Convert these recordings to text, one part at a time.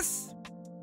This,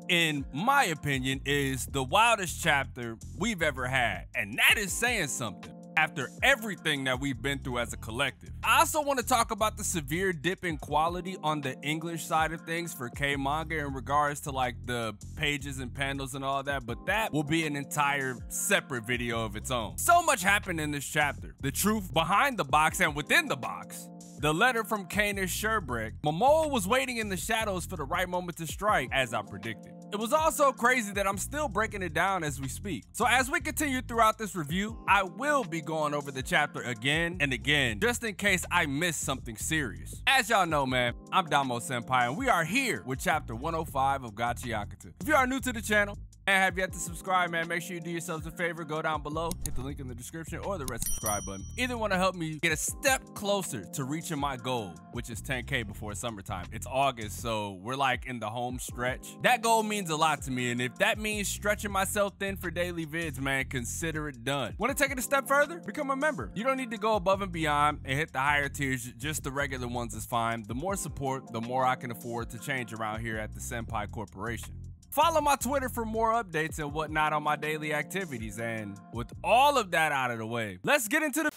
in my opinion, is the wildest chapter we've ever had, and that is saying something after everything that we've been through as a collective. I also want to talk about the severe dip in quality on the English side of things for K-Manga in regards to like the pages and panels and all that, but that will be an entire separate video of its own. So much happened in this chapter. The truth behind the box and within the box. The letter from Canis Sherbrek. Momoa was waiting in the shadows for the right moment to strike, as I predicted. It was also crazy that I'm still breaking it down as we speak. So as we continue throughout this review, I will be going over the chapter again and again, just in case I miss something serious. As y'all know, man, I'm DomoSenpai, and we are here with chapter 105 of Gachiakuta. If you are new to the channel and have yet to subscribe, man, make sure you do yourselves a favor, go down below, hit the link in the description or the red subscribe button. Either want to help me get a step closer to reaching my goal, which is 10K before summertime. It's August, so we're like in the home stretch. That goal means a lot to me, and if that means stretching myself thin for daily vids, man, consider it done. Want to take it a step further? Become a member. You don't need to go above and beyond and hit the higher tiers, just the regular ones is fine. The more support, the more I can afford to change around here at the Senpai Corporation. Follow my Twitter for more updates and whatnot on my daily activities. And with all of that out of the way, let's get into the...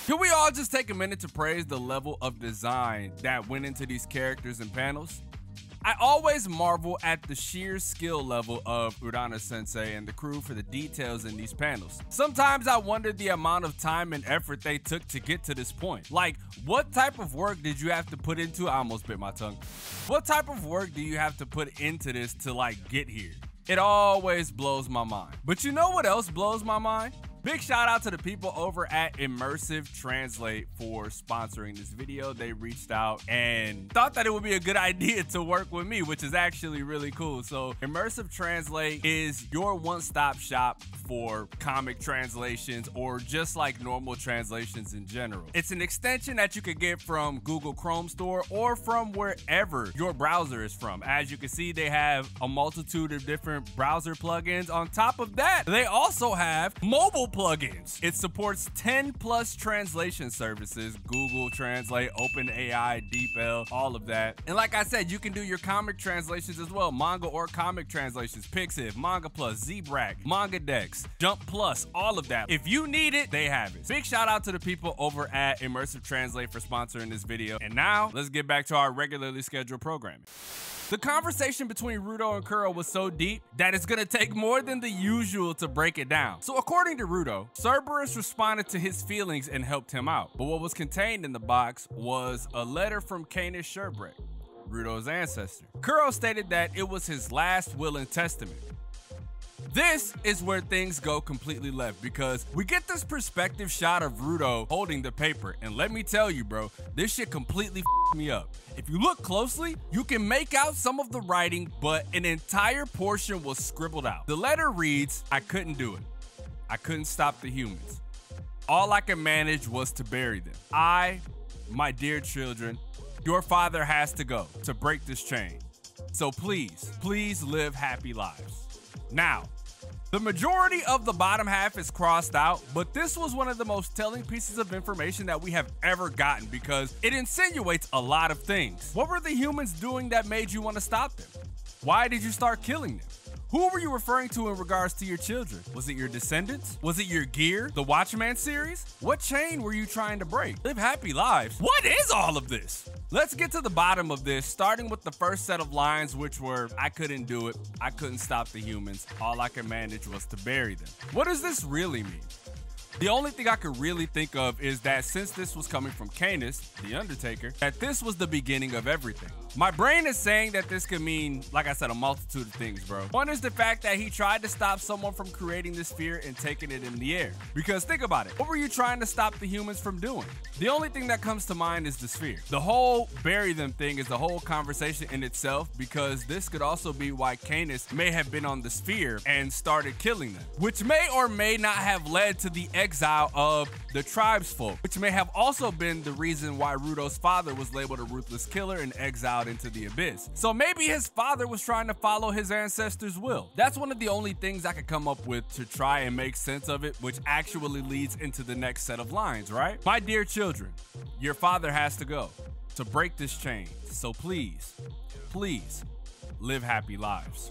Can we all just take a minute to praise the level of design that went into these characters and panels? I always marvel at the sheer skill level of Urana Sensei and the crew for the details in these panels. Sometimes I wonder the amount of time and effort they took to get to this point. Like, what type of work did you have to put into, I almost bit my tongue. What type of work do you have to put into this to like get here? It always blows my mind. But you know what else blows my mind? Big shout out to the people over at Immersive Translate for sponsoring this video. They reached out and thought that it would be a good idea to work with me, which is actually really cool. So Immersive Translate is your one-stop shop for comic translations or just like normal translations in general. It's an extension that you could get from Google Chrome Store or from wherever your browser is from. As you can see, they have a multitude of different browser plugins. On top of that, they also have mobile plugins. It supports 10 plus translation services: Google Translate, OpenAI, DeepL, all of that. And like I said, you can do your comic translations as well, manga or comic translations, Pixiv, Manga Plus, ZBrack, Manga Dex, Jump Plus, all of that. If you need it, they have it. Big shout out to the people over at Immersive Translate for sponsoring this video. And now let's get back to our regularly scheduled programming. The conversation between Rudo and Kuro was so deep that it's gonna take more than the usual to break it down. So according to Rudo, Cerberus responded to his feelings and helped him out. But what was contained in the box was a letter from Canis Sherbrek, Rudo's ancestor. Kuro stated that it was his last will and testament. This is where things go completely left, because we get this perspective shot of Rudo holding the paper, and let me tell you, bro, this shit completely f***ed me up. If you look closely, you can make out some of the writing, but an entire portion was scribbled out. The letter reads, "I couldn't do it. I couldn't stop the humans. All I could manage was to bury them. My dear children, your father has to go to break this chain. So please, please live happy lives." Now, the majority of the bottom half is crossed out, but this was one of the most telling pieces of information that we have ever gotten because it insinuates a lot of things. What were the humans doing that made you want to stop them? Why did you start killing them? Who were you referring to in regards to your children? Was it your descendants? Was it your gear? The Watchman series? What chain were you trying to break? Live happy lives. What is all of this? Let's get to the bottom of this, starting with the first set of lines, which were, "I couldn't do it. I couldn't stop the humans. All I could manage was to bury them." What does this really mean? The only thing I could really think of is that since this was coming from Canis, the Undertaker, that this was the beginning of everything. My brain is saying that this could mean, like I said, a multitude of things, bro. One is the fact that he tried to stop someone from creating this sphere and taking it in the air. Because think about it, what were you trying to stop the humans from doing? The only thing that comes to mind is the sphere. The whole bury them thing is the whole conversation in itself, because this could also be why Canis may have been on the sphere and started killing them, which may or may not have led to the exile of the tribesfolk, which may have also been the reason why Rudo's father was labeled a ruthless killer and exiled into the abyss. So maybe his father was trying to follow his ancestors' will. That's one of the only things I could come up with to try and make sense of it, which actually leads into the next set of lines, right? My dear children, your father has to go to break this chain, so please, please live happy lives.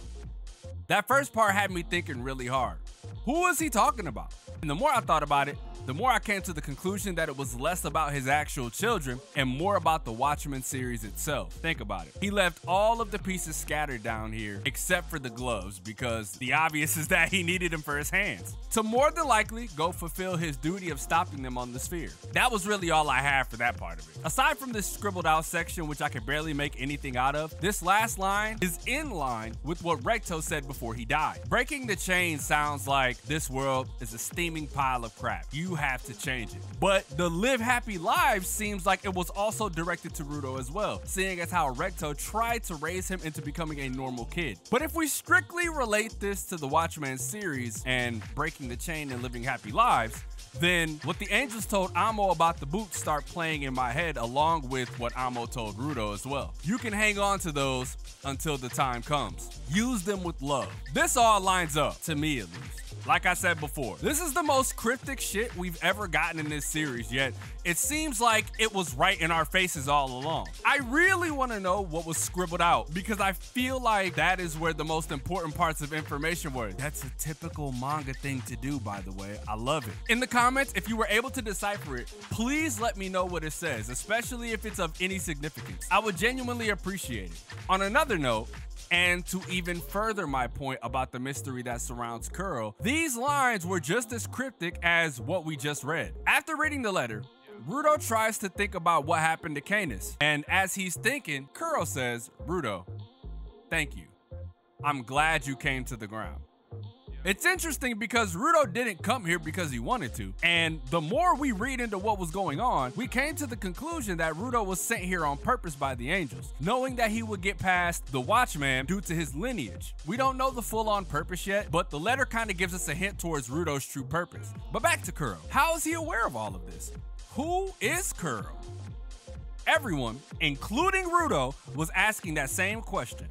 That first part had me thinking really hard. Who is he talking about? And the more I thought about it, the more I came to the conclusion that it was less about his actual children and more about the Watchmen series itself. Think about it. He left all of the pieces scattered down here except for the gloves, because the obvious is that he needed them for his hands, to more than likely go fulfill his duty of stopping them on the sphere. That was really all I had for that part of it. Aside from this scribbled out section, which I could barely make anything out of, this last line is in line with what Recto said before he died. Breaking the chain sounds like this world is a steaming pile of crap. You have to change it. But the live happy lives seems like it was also directed to Rudo as well, seeing as how Recto tried to raise him into becoming a normal kid. But if we strictly relate this to the Watchmen series and breaking the chain and living happy lives, then what the angels told Amo about the boots start playing in my head, along with what Amo told Rudo as well. You can hang on to those until the time comes. Use them with love. This all lines up, to me at least. Like I said before, this is the most cryptic shit we've ever gotten in this series, yet it seems like it was right in our faces all along. I really want to know what was scribbled out, because I feel like that is where the most important parts of information were. That's a typical manga thing to do, by the way. I love it. In the comments, if you were able to decipher it, please let me know what it says, especially if it's of any significance. I would genuinely appreciate it. On another note, and to even further my point about the mystery that surrounds Kuro, these lines were just as cryptic as what we just read. After reading the letter, Rudo tries to think about what happened to Canis, and as he's thinking, Kuro says, Rudo, thank you. I'm glad you came to the ground. It's interesting because Rudo didn't come here because he wanted to, and the more we read into what was going on, we came to the conclusion that Rudo was sent here on purpose by the angels, knowing that he would get past the Watchman due to his lineage. We don't know the full-on purpose yet, but the letter kind of gives us a hint towards Rudo's true purpose. But back to Kuro. How is he aware of all of this? Who is Kuro? Everyone, including Rudo, was asking that same question.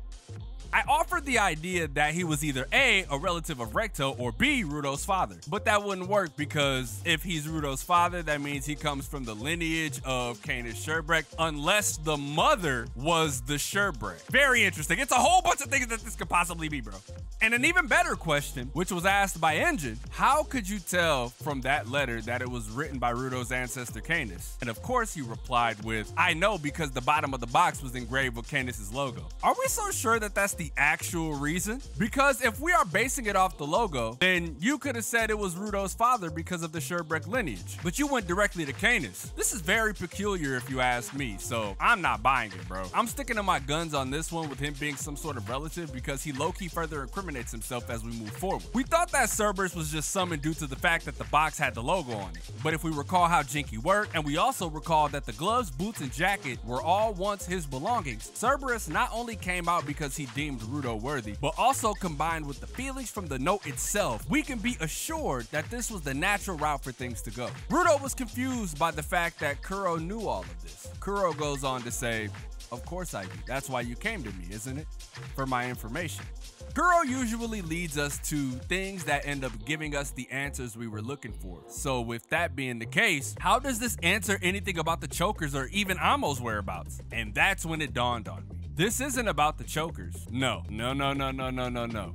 I offered the idea that he was either A, a relative of Recto, or B, Rudo's father. But that wouldn't work, because if he's Rudo's father, that means he comes from the lineage of Canis Sherbrecht, unless the mother was the Sherbrecht. Very interesting. It's a whole bunch of things that this could possibly be, bro. And an even better question, which was asked by Engine, how could you tell from that letter that it was written by Rudo's ancestor Canis? And of course he replied with, I know, because the bottom of the box was engraved with Canis's logo. Are we so sure that that's the actual reason? Because if we are basing it off the logo, then you could have said it was Rudo's father because of the Sherbrecht lineage, but you went directly to Canis. This is very peculiar if you ask me, so I'm not buying it, bro. I'm sticking to my guns on this one with him being some sort of relative, because he low-key further incriminates himself as we move forward. We thought that Cerberus was just summoned due to the fact that the box had the logo on it, but if we recall how Jinky worked, and we also recall that the gloves, boots, and jacket were all once his belongings, Cerberus not only came out because he deemed Rudo worthy, but also combined with the feelings from the note itself, we can be assured that this was the natural route for things to go. Rudo was confused by the fact that Kuro knew all of this. Kuro goes on to say, of course I do. That's why you came to me, isn't it? For my information. Kuro usually leads us to things that end up giving us the answers we were looking for. So with that being the case, how does this answer anything about the chokers or even Amo's whereabouts? And that's when it dawned on me. This isn't about the chokers. No.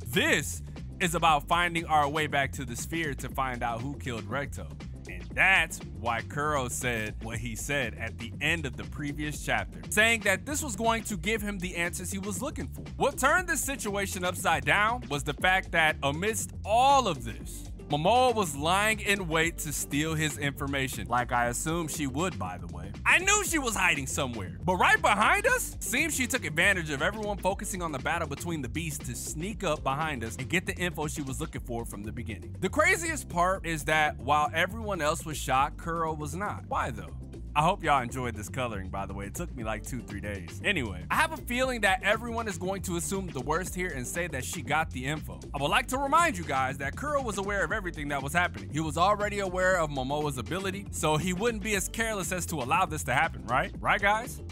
This is about finding our way back to the sphere to find out who killed Recto. And that's why Kuro said what he said at the end of the previous chapter, saying that this was going to give him the answers he was looking for. What turned this situation upside down was the fact that amidst all of this, Momoa was lying in wait to steal his information, like I assumed she would, by the way. I knew she was hiding somewhere, but right behind us? Seems she took advantage of everyone focusing on the battle between the beasts to sneak up behind us and get the info she was looking for from the beginning. The craziest part is that while everyone else was shocked, Kuro was not. Why though? I hope y'all enjoyed this coloring, by the way. It took me like 2-3 days. Anyway, I have a feeling that everyone is going to assume the worst here and say that she got the info. I would like to remind you guys that Kuro was aware of everything that was happening. He was already aware of Momoa's ability, so he wouldn't be as careless as to allow this to happen, right? Right, guys?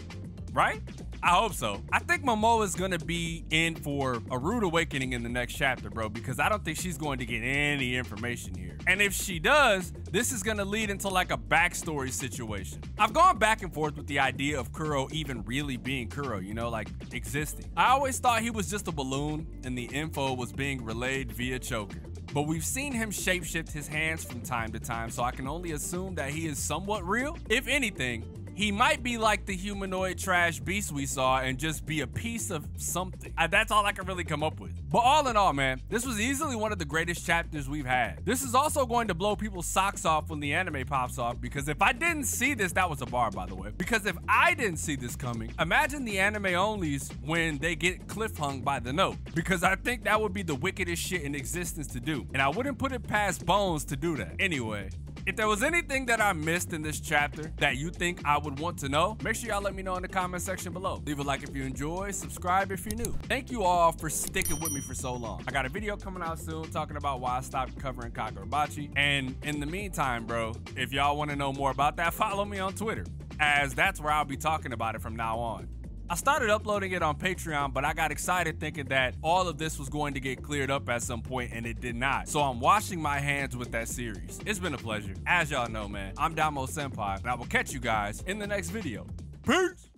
Right? I hope so. I think Momoa is gonna be in for a rude awakening in the next chapter, bro, because I don't think she's going to get any information here. And if she does, this is gonna lead into like a backstory situation. I've gone back and forth with the idea of Kuro even really being Kuro, you know, like existing. I always thought he was just a balloon and the info was being relayed via choker. But we've seen him shapeshift his hands from time to time, so I can only assume that he is somewhat real. If anything, he might be like the humanoid trash beast we saw and just be a piece of something. That's all I can really come up with. But all in all, man, this was easily one of the greatest chapters we've had. This is also going to blow people's socks off when the anime pops off, because if I didn't see this, that was a bar, by the way. Because if I didn't see this coming, imagine the anime onlys when they get cliffhung by the note. Because I think that would be the wickedest shit in existence to do. And I wouldn't put it past Bones to do that. Anyway, if there was anything that I missed in this chapter that you think I would want to know, make sure y'all let me know in the comment section below. Leave a like if you enjoy, subscribe if you're new. Thank you all for sticking with me for so long. I got a video coming out soon talking about why I stopped covering Kagurabachi. And in the meantime, bro, if y'all want to know more about that, follow me on Twitter, as that's where I'll be talking about it from now on. I started uploading it on Patreon, but I got excited thinking that all of this was going to get cleared up at some point, and it did not. So I'm washing my hands with that series. It's been a pleasure. As y'all know, man, I'm DomoSenpai, and I will catch you guys in the next video. Peace!